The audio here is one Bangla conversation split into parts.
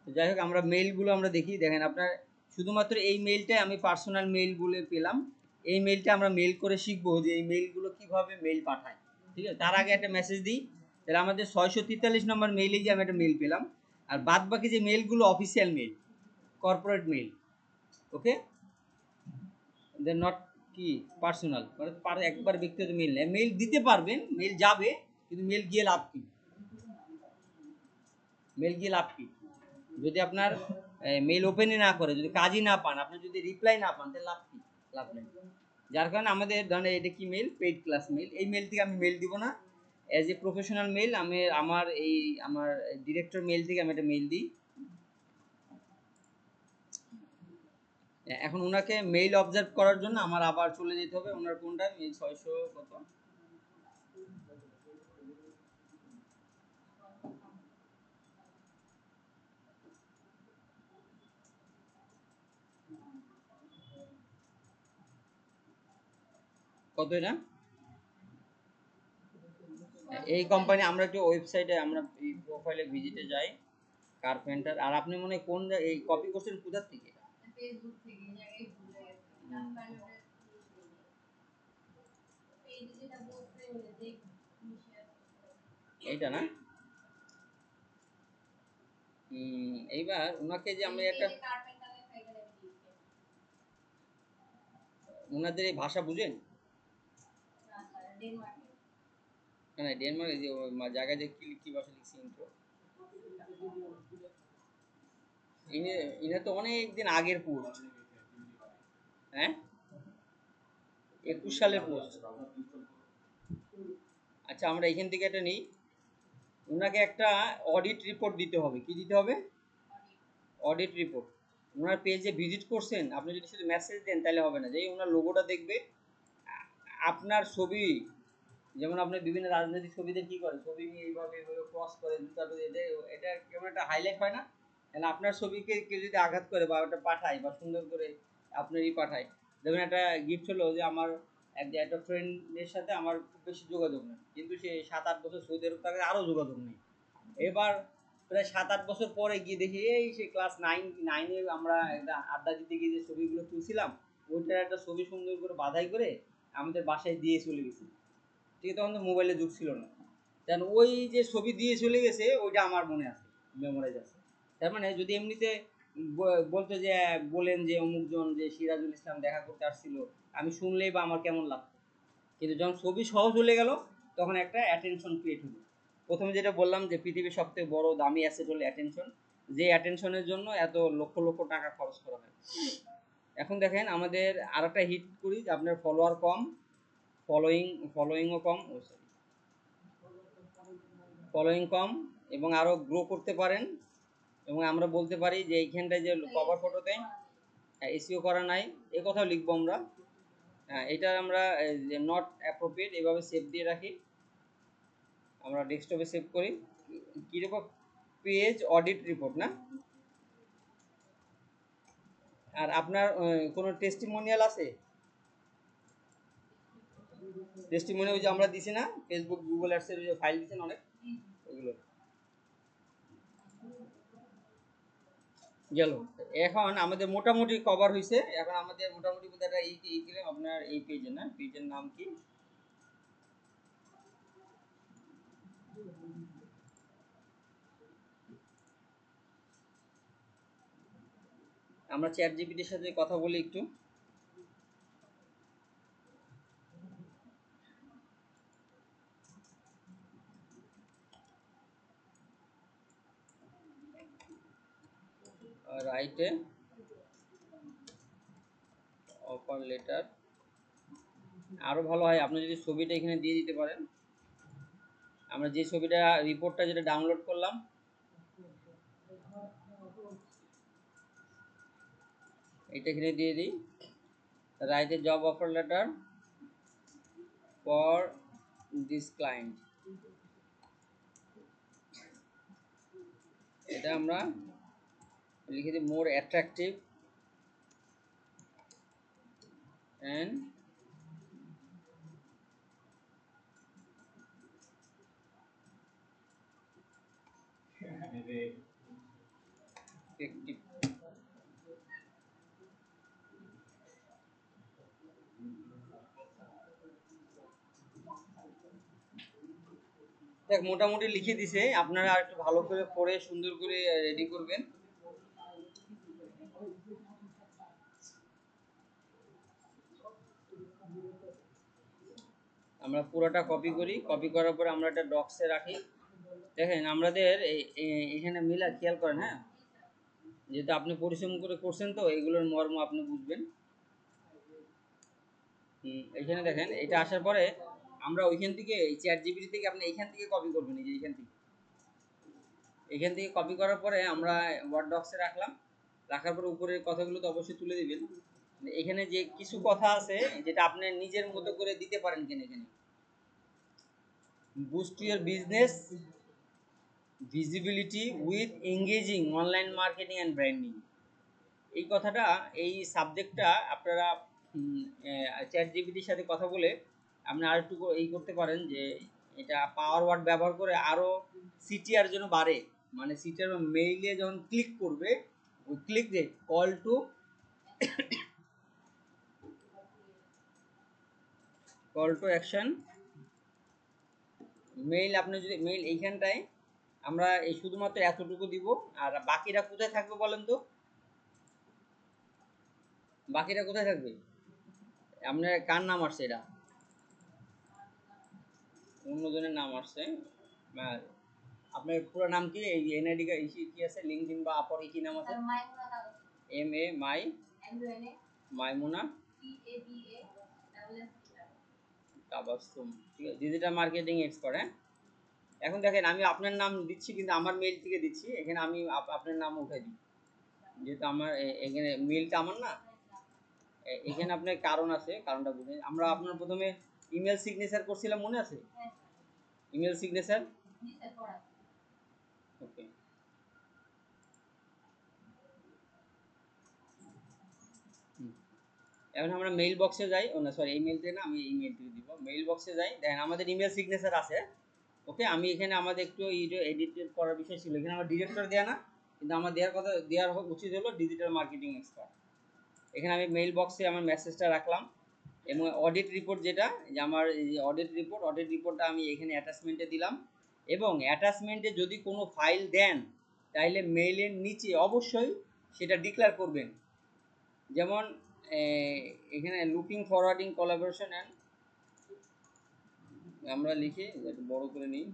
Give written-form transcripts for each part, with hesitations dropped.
তো যাই হোক আমরা মেইলগুলো আমরা দেখি। দেখেন আপনার শুধুমাত্র এই মেইলটাই আমি পার্সোনাল মেইল বলে পেলাম। এই মেইলটা আমরা মেইল করে শিখবো যে এই মেইলগুলো কিভাবে মেইল পাঠায়। ঠিক আছে, তার আগে একটা মেসেজ দিই। তাহলে আমাদের 643 নম্বর মেইলে যে আমি একটা মেইল পেলাম, আর বাদ বাকি যে মেইলগুলো official mail, corporate mail. Okay, they not কি পার্সোনাল, মানে একবার ব্যক্তিগত মেইল নেই। মেইল দিতে পারবেন, মেইল যাবে, কিন্তু মেইল গিয়ে লাভ কি? মেইল গিয়ে লাভ কি? যদি আপনার মেইল ওপেনই না করে, যদি কাজই না পান, আপনি যদি রিপ্লাই না পান, তাহলে লাভ কি? লাভ নেই। যার কারণে আমাদের ধরেন এটা কি মেইল, পেইড ক্লাস মেইল। এই মেইল থেকে আমি মেইল দিব না। অ্যাজ এ প্রফেশনাল মেইল আমি আমার ডিরেক্টর মেইল থেকে আমি একটা মেইল দিই। এখন ওনাকে মেইল অবজার্ভ করার জন্য আমার আবার চলে যেতে হবে ওনার কোনটা মেইল 600 কত, কত এটা? এই কোম্পানি আমরা একটু ওয়েবসাইটে আমরা এই প্রোফাইলে ভিজিটে যাই, কার্পেন্টার। আর আপনি মনে হয় কোন এই কপি করছেন কোথা থেকে? ফেসবুক থেকে। এই ভুলে গেছি কার্পেন্টার পেজ যেটা বলছেন যে এইটা না। এইবার ওনাকে যে আমি একটা, ওনাদের এই ভাষা বুঝেন? না ডেনমার্ক যে জায়গায় যে কি ভাষা লিখছি ইন্ট্রো, ইনি তো অনেক দিন আগের পোস্ট। হ্যাঁ, 21 সালের পোস্ট। আচ্ছা আমরা এখান থেকে একটা নিই। ওনাকে একটা অডিট রিপোর্ট দিতে হবে। কি দিতে হবে? Audit report. ওনার পেজে ভিজিট করছেন, আপনি যদি শুধু মেসেজ দেন তাহলে হবে না। যেই ওনার লোগোটা দেখবে, আপনার ছবি, যেমন আপনি বিভিন্ন রাজনৈতিক ছবিতে কি করে, ছবি নিয়ে এইভাবে এইভাবে ক্রস করে দুটা, এটা কেমন একটা হাইলাইট হয় না? তাহলে আপনার ছবিকে কেউ যদি আঘাত করে বা ওটা পাঠায় বা সুন্দর করে আপনারই পাঠায়। যেমন একটা গিফট হলো যে আমার একটা ফ্রেন্ডের সাথে আমার খুব বেশি যোগাযোগ নেই, কিন্তু সে 7-8 বছর সৌদি আরব থাকে, আরও যোগাযোগ নেই। এবার প্রায় 7-8 বছর পরে গিয়ে দেখি এই সে ক্লাস নাইনে আমরা একটা আড্ডা দিতে গিয়ে যে ছবিগুলো তুলছিলাম, ওইটার একটা ছবি সুন্দর করে বাধাই করে আমাদের বাসায় দিয়ে চলে গেছে। ঠিক আছে, তখন তো মোবাইলের যুগ ছিল না। কারণ ওই যে ছবি দিয়ে চলে গেছে ওইটা আমার মনে আছে, মেমোরাইজ আছে। তার মানে যদি এমনিতে বলতো যে বলেন যে অমুকজন যে সিরাজুল ইসলাম দেখা করতে আসছিল, আমি শুনলেই বা আমার কেমন লাগতো। কিন্তু যখন ছবি সহ চলে গেল, তখন একটা অ্যাটেনশন ক্রিয়েট হলো। প্রথমে যেটা বললাম যে পৃথিবীর সবথেকে বড় দামি অ্যাসেট হলো অ্যাটেনশন, যে অ্যাটেনশনের জন্য এত লক্ষ লক্ষ টাকা খরচ করা হয়। এখন দেখেন আমাদের আর একটা হিট করি, আপনার ফলোয়ার কম, ফলোয়িংও কম, ফলোয়িং কম, এবং আরও গ্রো করতে পারেন। এবং আমরা বলতে পারি যে এইখানটায় যে কভার ফটোতে এসইও করা নাই, এ কথাও লিখবো আমরা। এটা আমরা নট অ্যাপ্রোপ্রিয়েট এভাবে সেভ দিয়ে রাখি, আমরা ডেস্কটপে সেভ করি। কীরকম পেজ অডিট রিপোর্ট না। আর আপনার কোনো টেস্টিমোনিয়াল আছে? টেস্টিমোনিয়াল যে আমরা দিছি না ফেসবুক গুগল অ্যাডসের যে ফাইল দিচ্ছেন অনেক, ওগুলো গেল। এখন আমাদের মোটামুটি কভার হয়েছে। এখন আমাদের মোটামুটি বলতে একটা আপনার এই পেজের না, পেজের নাম কি, আমরা চ্যাট জিপিটির সাথে কথা বলি একটু। রাইটে অফার লেটার, আরও ভালো হয় আপনি যদি ছবিটা এখানে দিয়ে দিতে পারেন। আমরা যে ছবিটা রিপোর্টটা যেটা ডাউনলোড করলাম, এটা এখানে দিয়ে দিই। Write a job offer letter for this client, এটা আমরা লিখে দিই মোর অ্যাট্রাকটিভ অ্যান্ড ইফেক্টিভ। দেখ মোটামুটি লিখে দিছে, আপনারা আর একটু ভালো করে পড়ে সুন্দর করে রেডি করবেন। আমরা পুরোটা কপি করি, কপি করার পর আমরা একটা ডক্সে রাখি। দেখেন আমাদের এখানে মিলা খেয়াল করেন, হ্যাঁ, যেহেতু আপনি পরিশ্রম করে করছেন তো এগুলোর মর্ম আপনি বুঝবেন। এখানে দেখেন এটা আসার পরে আমরা ওইখান থেকে এই চ্যাট জিপিটি থেকে আপনি এইখান থেকে কপি করবেন, এই যে এখান থেকে কপি করার পরে আমরা ওয়ার্ড ডক্সে রাখলাম। রাখার পরে উপরের কথাগুলো তো অবশ্যই তুলে দিবেন। এখানে যে কিছু কথা আছে যেটা আপনি নিজের মতো করে দিতে পারেন কেন, এখানে boost your business visibility with engaging online marketing and branding. এই কথাটা, এই সাবজেক্টটা আপনারা চ্যাট জিপিটির সাথে কথা বলে আপনি আর একটু এই করতে পারেন যে এটা পাওয়ার ওয়ার্ড ব্যবহার করে আরও সিটিআর জন্য বাড়ে, মানে সিটিআর মেইলে যখন ক্লিক করবে ওই click rate, call to action mail. আপনি যদি মেইল এইখানটায় আমরা এই শুধুমাত্র এতটুকু দিব, আর বাকিটা কোথায় থাকবে বলেন তো, বাকিটা কোথায় থাকবে? আপনার কার নাম আসছে? এটা অন্যজনের নাম আসছে। আপনার পুরো নাম কি? এই এনআইডি কি আছে, লিঙ্কডইন বা আপরে কি নাম আছে? এম এ মাই মাইমুনা তাবাসসুম, ঠিক আছে, ডিজিটাল মার্কেটিং এক্সপার্ট। হ্যাঁ, এখন দেখেন আমি আপনার নাম দিচ্ছি কিন্তু আমার মেইল থেকে দিচ্ছি, এখানে আমি আপনার নাম উঠাই দিই যেহেতু আমার এখানে মেইলটা আমার না। এখানে আপনার কারণ আছে, কারণটা বুঝে। আমরা আপনার প্রথমে ইমেল সিগনেচার করছিলাম, মনে আছে? ইমেল সিগনেচার, ওকে। এখন আমরা মেইল বক্সে যাই, ও না সরি এই মেইল থেকে না, আমি এই মেইল থেকে দিব। মেইল বক্সে যাই, দেখেন আমাদের ইমেল সিগনেচার আছে। ওকে, আমি এখানে আমাদের একটু এডিট করার বিষয় ছিল, এখানে আমার ডিরেক্টর দেওয়া না, কিন্তু আমার দেওয়ার কথা, দেওয়ার উচিত হলো ডিজিটাল মার্কেটিং এক্সপার্ট। এখানে আমি মেইল বক্সে আমার মেসেজটা রাখলাম এবং অডিট রিপোর্ট, যেটা যে আমার অডিট রিপোর্টটা আমি এখানে অ্যাটাচমেন্টে দিলাম। এবং অ্যাটাচমেন্টে যদি কোনো ফাইল দেন তাহলে মেইলের নিচে অবশ্যই সেটা ডিক্লেয়ার করবেন। যেমন এখানে লুকিং ফরওয়ার্ডিং কোলাবোরেশন অ্যান্ড, আমরা লিখি একটু বড় করে নিই,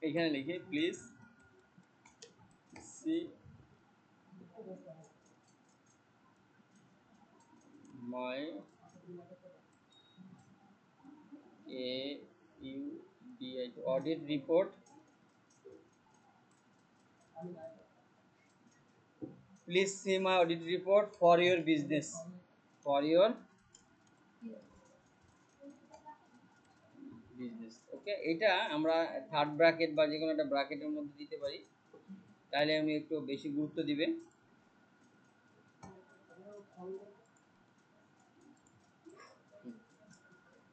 এখানে লিখি please see my audit report, please see my audit report for your business, for your business. Okay, এটা আমরা থার্ড ব্র্যাকেট বা যে কোনো একটা ব্র্যাকেটের মধ্যে দিতে পারি, তাহলে আমি একটু বেশি গুরুত্ব দিবে।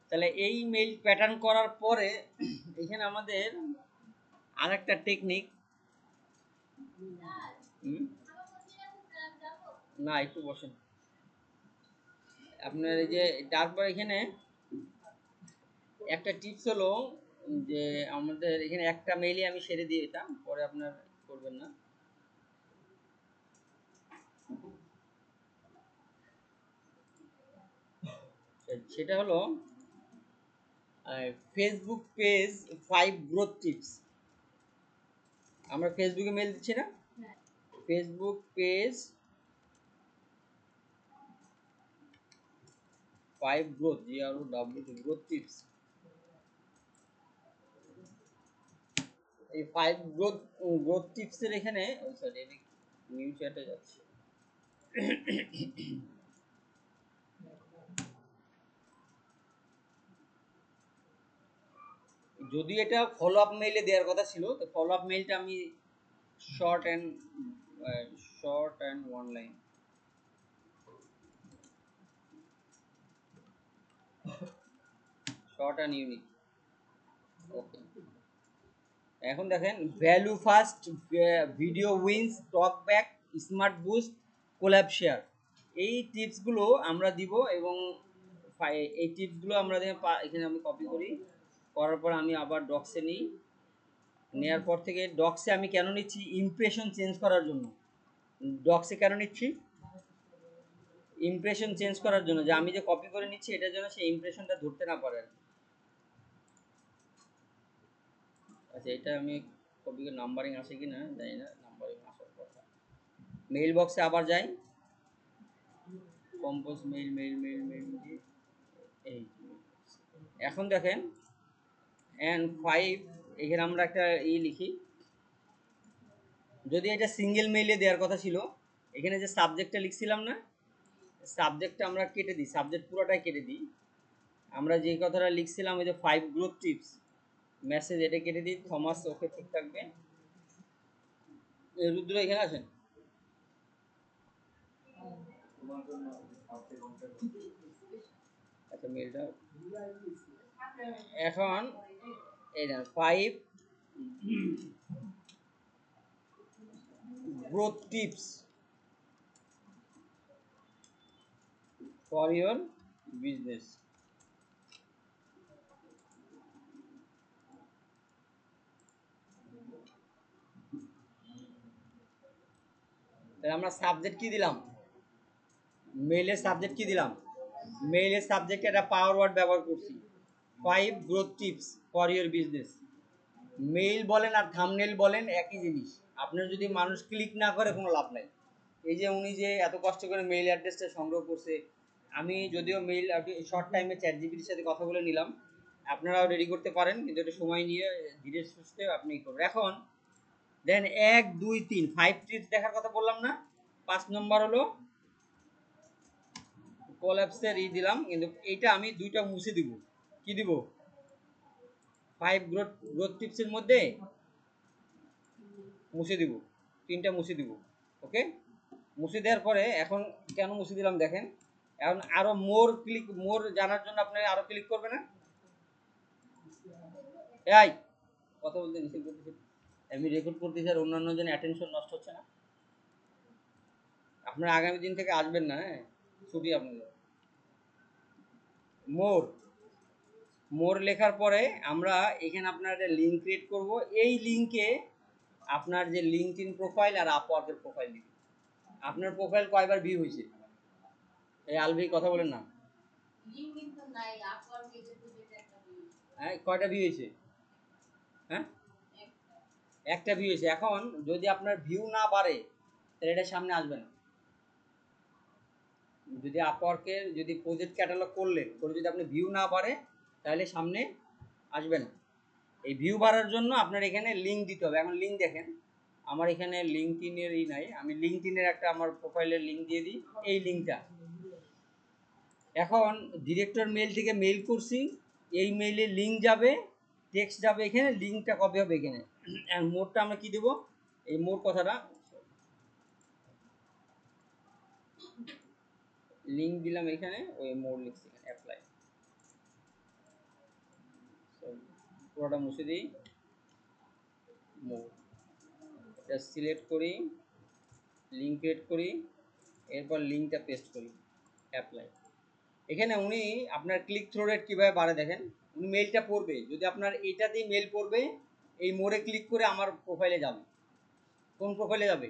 তাহলে এই মেইল প্যাটার্ন করার পরে এখানে আমাদের আরেকটা টেকনিক, না একটু বসেন আপনার, এই যে তারপর এখানে একটা টিপস হলো যে আমাদের এখানে একটা মেইলে আমি সেরে দিয়ে দিতাম, পরে আপনার করবেন না। সেটা হলো ফেসবুক পেজ 5 গ্রোথ টিপস। আমরা ফেসবুকে মেল দিচ্ছি না, Facebook page 5 growth, growth tips. এই 5 গ্রোথ টিপসের এখানে, সরি নিউ চ্যাটে যাচ্ছে, যদি এটা ফলো আপ মেইলে দেওয়ার কথা ছিল, তো ফলো আপ মেইলটা আমি short and one line, short and unique. Okay, এখন দেখেন value first, video wins, talk back, smart boost, collab share, এই টিপসগুলো আমরা দিব। এবং এই টিপসগুলো আমরা এখানে আমি কপি করি, করার পর আমি আবার ডক্সে নিই। নেওয়ার পর থেকে ডক্সে আমি কেন নিচ্ছি, ইমপ্রেশন চেঞ্জ করার জন্য। ডক্সে কেন নিচ্ছি, ইমপ্রেশন চেঞ্জ করার জন্য, যে আমি যে কপি করে নিচ্ছি এটার জন্য সেই ইমপ্রেশনটা ধরতে না পারে। আচ্ছা, এটা আমি কপি করে নাম্বারিং আসে কি না জানি না, নাম্বারিং আসার কথা। মেইল বক্সে আবার যাই, compose mail mail mail mail এই। এখন দেখেন এন্ড 5, এখানে আমরা একটা লিখি। যদি এটা সিঙ্গেল মেইলে দেওয়ার কথা ছিল, এখানে যে সাবজেক্টটা লিখছিলাম না, সাবজেক্টটা আমরা কেটে দিই, সাবজেক্ট পুরোটাই কেটে দিই। আমরা যে কথাটা লিখছিলাম ওই যে 5 গ্রোথ টিপস মেসেজ, এটা কেটে দিই। থমাস, ওকে ঠিক থাকবে। রুদ্র এখানে আসেন। আচ্ছা, মেলটা এখন এই দেন 5 growth tips for your business. তাহলে আমরা সাবজেক্ট কি দিলাম, মেইলের সাবজেক্ট কি দিলাম, মেইলের সাবজেক্টে একটা পাওয়ার ওয়ার্ড ব্যবহার করছি, 5 growth tips for your business. Mail বলেন আর থাম্বনেল বলেন একই জিনিস, আপনার যদি মানুষ ক্লিক না করে কোনো লাভ নাই। এই যে উনি যে এত কষ্ট করে মেইল অ্যাড্রেসটা সংগ্রহ করছে, আমি যদিও মেইল শর্ট টাইমে চ্যাট জিপিটির সাথে কথা বলে নিলাম, আপনারাও রেডি করতে পারেন, কিন্তু এটা সময় নিয়ে ধীরে সুস্থে আপনি করবেন। এখন দেন 1 2 3 5 টিপস দেখার কথা বললাম না। 5 নম্বর হলো কোল্যাপসের দিলাম, কিন্তু এইটা আমি দুইটা মুছে দিব। কি দিব, 5 গ্রোথ টিপসের মধ্যে মুছে দিব, 3টা মুছে দিব। ওকে, মুছে দেওয়ার পরে এখন কেন মুছে দিলাম দেখেন, এখন আরো মোর জানার জন্য আপনি আরো ক্লিক করবে না। এই কথা বলতে নিষেধ করতেছি, আমি রেকর্ড করতেছি আর অন্যান্য জন অ্যাটেনশন নষ্ট হচ্ছে না। আপনারা আগামী দিন থেকে আসবেন না, হ্যাঁ, ছুটি আপনাদের। মোর লেখার পরে আমরা এখানে আপনার একটা লিঙ্ক ক্রিয়েট করব। এই লিঙ্কে আপনার যে লিঙ্কডইন প্রোফাইল আর আপওয়ার্কের প্রোফাইল দিবেন। আপনার প্রোফাইল কয়বার ভিউ হয়েছে, এই আলভি কথা বলেন না, হ্যাঁ কয়টা ভিউ হয়েছে, হ্যাঁ একটা ভিউ হয়েছে। এখন যদি আপনার ভিউ না বাড়ে তাহলে এটা সামনে আসবে না। যদি আপওয়ার্কের যদি প্রজেক্ট ক্যাটালগ করলেন করে যদি আপনি ভিউ না বাড়ে তাহলে সামনে আসবে না। এই ভিউ বাড়ার জন্য আপনার এখানে লিঙ্ক দিতে হবে। এখন লিঙ্ক দেখেন, আমার এখানে লিঙ্কডইনের নাই, আমি লিঙ্কডইনের একটা আমার প্রোফাইলের লিঙ্ক দিয়ে দিই, এই লিঙ্কটা। এখন ডিরেক্টর মেইল থেকে মেইল করছি, এই মেইলে লিঙ্ক যাবে, টেক্সট যাবে এখানে, লিঙ্কটা কপি হবে এখানে। আর মোডটা আমরা কি দেব, এই মোড কথাটা লিঙ্ক দিলাম এখানে, ওই মোড লিখছি এখানে অ্যাপ্লাই। পুরোটা মুছে দিই, মোড এটা সিলেক্ট করি, লিঙ্ক ক্রিয়েট করি, এরপর লিঙ্কটা পেস্ট করি, অ্যাপ্লাই। এখানে উনি আপনার ক্লিক থ্রু রেট কীভাবে বাড়ে দেখেন। উনি মেইলটা পড়বে, যদি আপনার এইটা দিয়ে মেইল পড়বে, এই মোড়ে ক্লিক করে আমার প্রোফাইলে যাবে। কোন প্রোফাইলে যাবে,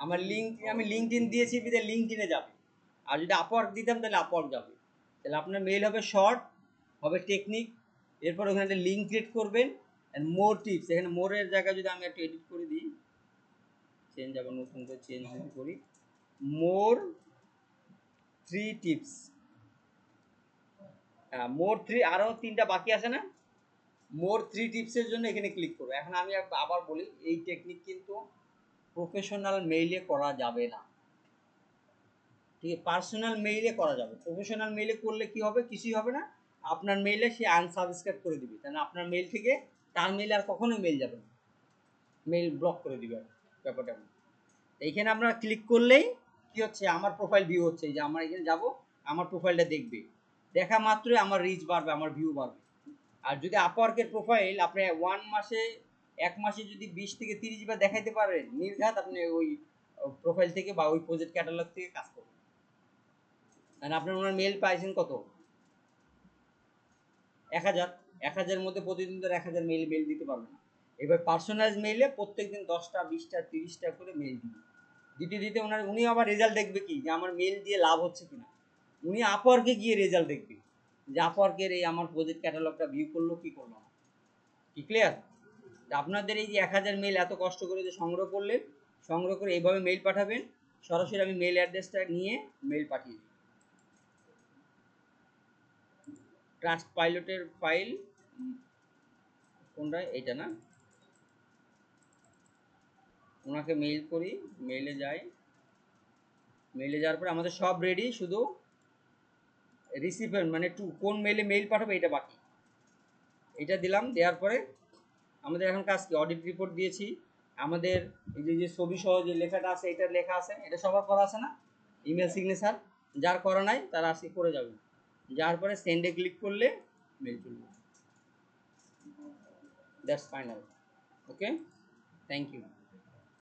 আমার লিঙ্ক, আমি লিঙ্কডইন দিয়েছি বিদে লিঙ্কডইনে যাবে। আর যদি আপওয়ার্ক দিতাম তাহলে আপওয়ার্ক যাবে। তাহলে আপনার মেইল হবে শর্ট, হবে টেকনিক, এরপর ওখানে একটা লিঙ্ক ক্রিয়েট করবেন অ্যান্ড মোর টিপস। এখানে মোরের জায়গায় যদি আমি একটু এডিট করে দিই, চেঞ্জ আবার নতুন করে চেঞ্জ যদি করি, মোর 3 টিপস, হ্যাঁ মোর 3, আরও 3টা বাকি আছে না, মোর 3 টিপসের জন্য এখানে ক্লিক করবো। এখন আমি আবার বলি, এই টেকনিক কিন্তু প্রফেশনাল মেইলে করা যাবে না, ঠিক আছে, পার্সোনাল মেইলে করা যাবে। প্রফেশনাল মেইলে করলে কি হবে, কিছুই হবে না, আপনার মেইলে সে আনসাবস্ক্রাইব করে দিবে, তাহলে আপনার মেইল থেকে তার মেইলে আর কখনোই মেইল যাবে না, মেইল ব্লক করে দিবে ব্যাপারটা। এইখানে আপনারা ক্লিক করলেই কি হচ্ছে, আমার প্রোফাইল ভিউ হচ্ছে, এই যে আমার এখানে যাব, আমার প্রোফাইলটা দেখবে। দেখা মাত্রই আমার রিচ বাড়বে, আমার ভিউ বাড়বে। আর যদি আপওয়ার্কের প্রোফাইল আপনি এক মাসে যদি 20 থেকে 30 বার দেখাইতে পারেন, নির্ঘাত আপনি ওই প্রোফাইল থেকে বা ওই প্রজেক্ট ক্যাটালগ থেকে কাজ করবেন। আর আপনার ওনার মেল পাইছেন কত? 1000। 1000 মধ্যে প্রতিদিন তো 1000 মেল দিতে পারবে না। এবার পার্সোনালাইজ মেইলে প্রত্যেকদিন 10টা 20টা 30টা করে মেল দিতে দিতে উনি আবার রেজাল্ট দেখবে কি, যে আমার মেল দিয়ে লাভ হচ্ছে কিনা। উনি আপওয়ার্কে গিয়ে রেজাল্ট দেখবে যে আপওয়ার্কের এই আমার প্রজেক্ট ক্যাটালগটা ভিউ করলো কি করলো না। কি ক্লিয়ার? আপনাদের এই যে 1000 মেল এত কষ্ট করে যে সংগ্রহ করে এইভাবে মেল পাঠাবেন, সরাসরি আমি মেল অ্যাড্রেসটা নিয়ে মেল পাঠিয়ে দিই। ট্রাস্ট পাইলটের ফাইল কোনটা? এইটা না? ওনাকে মেইল করি, মেইলে যাওয়ার পরে আমাদের সব রেডি, শুধু রিসিভার মানে কোন মেইল পাঠাবো এটা বাকি। এটা দিলাম, দেওয়ার পরে আমাদের এখন কাজ কি? অডিট রিপোর্ট দিয়েছি, আমাদের এই যে ছবি সহ যে লেখাটা আছে এটা লেখা আছে, এটা সবার করা আছে না? Email signature. যার করা নাই তারা আজকে করে যাবে। যার পরে সেন্ডে ক্লিক করলে মেল চলবে। That's final. Okay, thank you.